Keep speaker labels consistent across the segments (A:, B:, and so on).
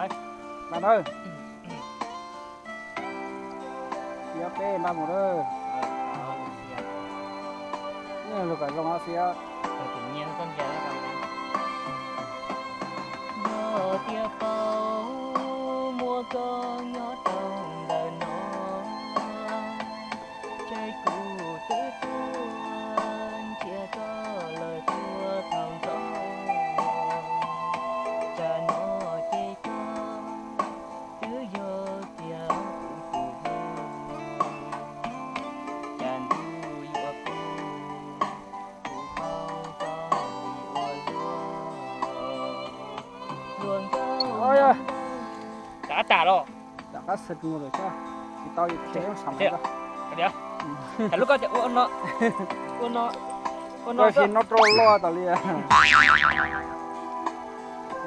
A: đấy.
B: Bạn ơi. Xía bê ba một ơi. Như là cái dòng xía.
A: Rồi tự nhiên con chơi nó cầm. Nhớ tia bao mua cơ nhớ trong đời nó. Trái cũ tế tuôn chia cho lời thua thòng gió. Cha nó chê con cứ vô tia phụ chàn tu yêu phụ khâu cho bị luôn
B: Ôi ơi.
A: đã trả rồi.
B: Đã cắt sệt mua rồi chứ. Thì tao chế nó sắm
A: Thế
B: ra.
A: cái gì? Cái lúc đó chạy uốn nó
B: Rồi khi nó trôi lo tao liền.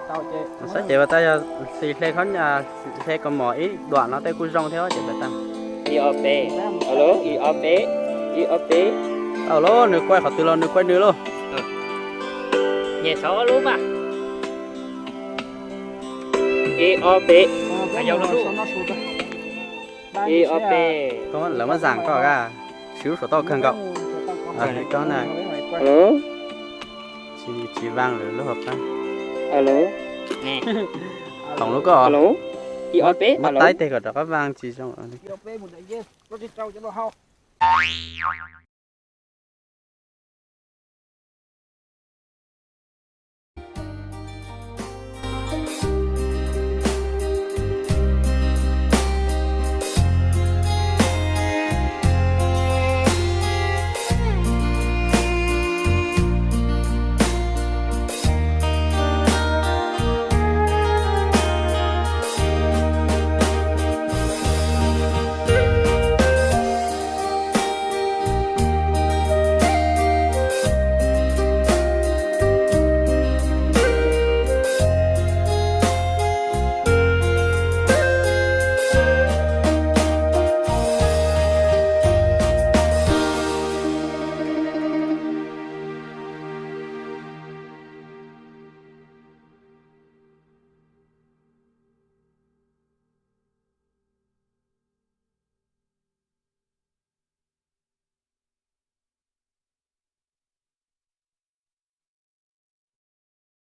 B: Tao chế.
C: Sao chị bà ta xì xe khốn nhà xe còn mỏ ít đoạn nó tới cú rong theo chị bà ta.
A: IOP. Alo, IOP.
C: Alo, nữ quay khỏi từ lâu nữ quay nữa luôn.
A: Nhẹ số luôn mà. IOP. Dầu nó luôn. IOP.
C: Có lỡ mà giảng có cả xíu số to cần cậu. Có này.
A: Alo.
C: Chỉ vang rồi lúc hợp ta.
A: Alo. Nè.
C: Tổng lúc có.
A: Alo. IOP.
C: Bắt tay thì có đó vang chỉ trong.
B: IOP một đại dê. Nó đi trâu cho nó hao.